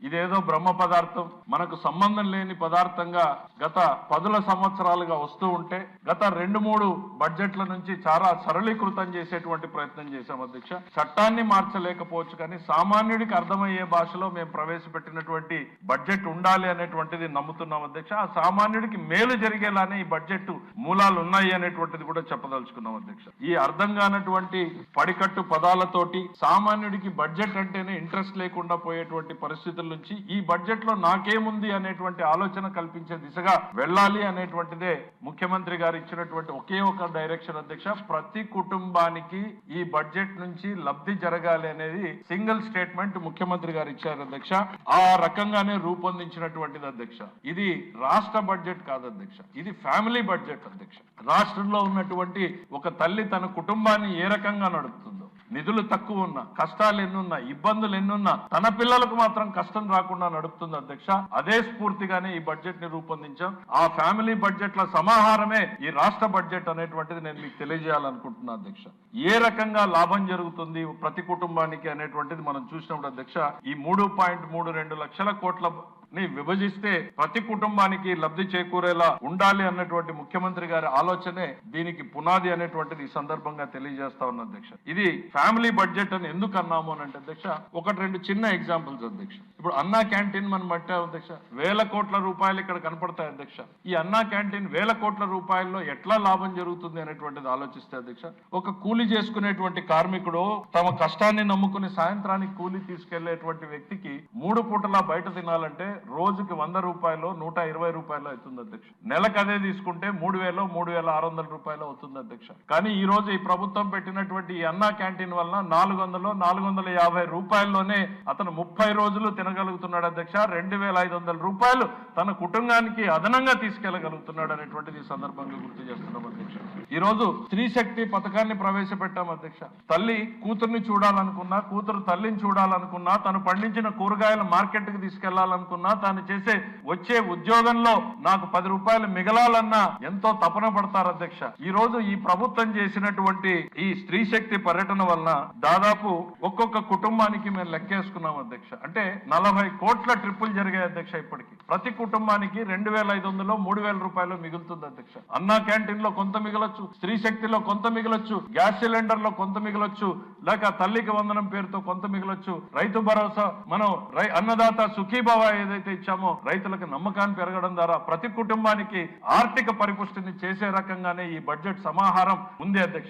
ఇదేదో బ్రహ్మ పదార్థం, మనకు సంబంధం లేని పదార్థంగా గత 10 సంవత్సరాలుగా వస్తూ ఉంటే గత 2-3 బడ్జెట్ల నుంచి చాలా సరళీకృతం చేసేటువంటి ప్రయత్నం చేశాం అధ్యక్ష. చట్టాన్ని మార్చలేకపోవచ్చు కానీ సామాన్యుడికి అర్థమయ్యే భాషలో మేము ప్రవేశపెట్టినటువంటి బడ్జెట్ ఉండాలి అనేటువంటిది నమ్ముతున్నాం అధ్యక్ష. ఆ సామాన్యుడికి మేలు జరిగేలానే ఈ బడ్జెట్ మూలాలు ఉన్నాయి అనేటువంటిది కూడా చెప్పదలుచుకున్నాం అధ్యక్ష. ఈ అర్థం కానటువంటి పడికట్టు పదాలతోటి సామాన్యుడికి బడ్జెట్ అంటేనే ఇంట్రెస్ట్ లేకుండా పోయేటువంటి పరిస్థితుల నుంచి ఈ బడ్జెట్ లో నాకేముంది అనేటువంటి ఆలోచన కల్పించే దిశగా వెళ్ళాలి అనేటువంటిదే ముఖ్యమంత్రి గారు ఇచ్చినటువంటి ఒకే ఒక డైరెక్షన్ అధ్యక్ష. ప్రతి కుటుంబానికి ఈ బడ్జెట్ నుంచి లబ్ధి జరగాలి అనేది సింగిల్ స్టేట్మెంట్ ముఖ్యమంత్రి గారు ఇచ్చారు అధ్యక్ష. ఆ రకంగానే రూపొందించినటువంటిది అధ్యక్ష. ఇది రాష్ట్ర బడ్జెట్ కాదు అధ్యక్ష, ఇది ఫ్యామిలీ బడ్జెట్ అధ్యక్ష. రాష్ట్రంలో ఉన్నటువంటి ఒక తల్లి తన కుటుంబాన్ని ఏ రకంగా నడుపుతుందో, నిధులు తక్కువ ఉన్నా, కష్టాలు ఎన్నున్నా, ఇబ్బందులు ఎన్నున్నా తన పిల్లలకు మాత్రం కష్టం రాకుండా నడుపుతుంది అధ్యక్ష. అదే స్ఫూర్తిగానే ఈ బడ్జెట్ ని రూపొందించాం. ఆ ఫ్యామిలీ బడ్జెట్ల సమాహారమే ఈ రాష్ట్ర బడ్జెట్ అనేటువంటిది నేను మీకు తెలియజేయాలనుకుంటున్నా అధ్యక్ష. ఏ రకంగా లాభం జరుగుతుంది ప్రతి కుటుంబానికి అనేటువంటిది మనం చూసినప్పుడు అధ్యక్ష, ఈ 3.32 లక్షల కోట్ల ని విభజిస్తే ప్రతి కుటుంబానికి లబ్ధి చేకూరేలా ఉండాలి అన్నటువంటి ముఖ్యమంత్రి గారి ఆలోచనే దీనికి పునాది అనేటువంటిది ఈ సందర్భంగా తెలియజేస్తా ఉన్న అధ్యక్ష. ఇది ఫ్యామిలీ బడ్జెట్ అని ఎందుకు అన్నాము అని అంటే అధ్యక్ష, 1-2 చిన్న ఎగ్జాంపుల్స్ అధ్యక్ష. ఇప్పుడు అన్నా క్యాంటీన్ మనం పట్టాం అధ్యక్ష, 1000 కోట్ల రూపాయలు ఇక్కడ కనపడతాయి అధ్యక్ష. ఈ అన్నా క్యాంటీన్ 1000 కోట్ల రూపాయల్లో ఎట్లా లాభం జరుగుతుంది అనేటువంటిది ఆలోచిస్తే అధ్యక్ష, ఒక కూలి చేసుకునేటువంటి కార్మికుడు తమ కష్టాన్ని నమ్ముకుని సాయంత్రానికి కూలి తీసుకెళ్లేటువంటి వ్యక్తికి 3 పూటలా బయట తినాలంటే రోజుకి 100 రూపాయలు 120 రూపాయలు అవుతుంది అధ్యక్ష. నెలకు అదే తీసుకుంటే 3,600 రూపాయలు అవుతుంది అధ్యక్ష. కానీ ఈ రోజు ఈ ప్రభుత్వం పెట్టినటువంటి ఈ అన్నా క్యాంటీన్ వలన 450 రూపాయల్లోనే అతను 30 రోజులు తినగలుగుతున్నాడు అధ్యక్ష. 2,500 రూపాయలు తన కుటుంబానికి అదనంగా తీసుకెళ్లగలుగుతున్నాడు అనేటువంటిది ఈ సందర్భంగా గుర్తు చేస్తున్నాం అధ్యక్ష. ఈ రోజు స్త్రీ శక్తి పథకాన్ని ప్రవేశపెట్టాం అధ్యక్ష. తల్లి కూతుర్ని చూడాలనుకున్నా, కూతురు తల్లిని చూడాలనుకున్నా, తను పండించిన కూరగాయల మార్కెట్ కి తీసుకెళ్లాలనుకున్నా, తాను చేసే వచ్చే ఉద్యోగంలో నాకు 10 రూపాయలు మిగలాలన్నా ఎంతో తపన పడతారు అధ్యక్ష. ఈ రోజు ఈ ప్రభుత్వం చేసినటువంటి ఈ స్త్రీ శక్తి పర్యటన వలన దాదాపు ఒక్కొక్క కుటుంబానికి మేము లెక్కేసుకున్నాం అధ్యక్ష. అంటే 40 కోట్ల ట్రిప్పులు జరిగాయి అధ్యక్ష. ఇప్పటికి ప్రతి కుటుంబానికి 2,500 3,000 రూపాయలు మిగులుతుంది అధ్యక్ష. అన్నా క్యాంటీన్ లో కొంత మిగలొచ్చు, స్త్రీ శక్తిలో కొంత మిగలొచ్చు, గ్యాస్ సిలిండర్ లో కొంత మిగలొచ్చు, లేక తల్లికి వందనం పేరుతో కొంత మిగలొచ్చు, రైతు భరోసా మనం అన్నదాత సుఖీభవ ఏదైతే ఇచ్చామో రైతులకు నమ్మకాన్ని పెరగడం ద్వారా ప్రతి కుటుంబానికి ఆర్థిక పరిపుష్టిని చేసే రకంగానే ఈ బడ్జెట్ సమాహారం ఉంది అధ్యక్ష.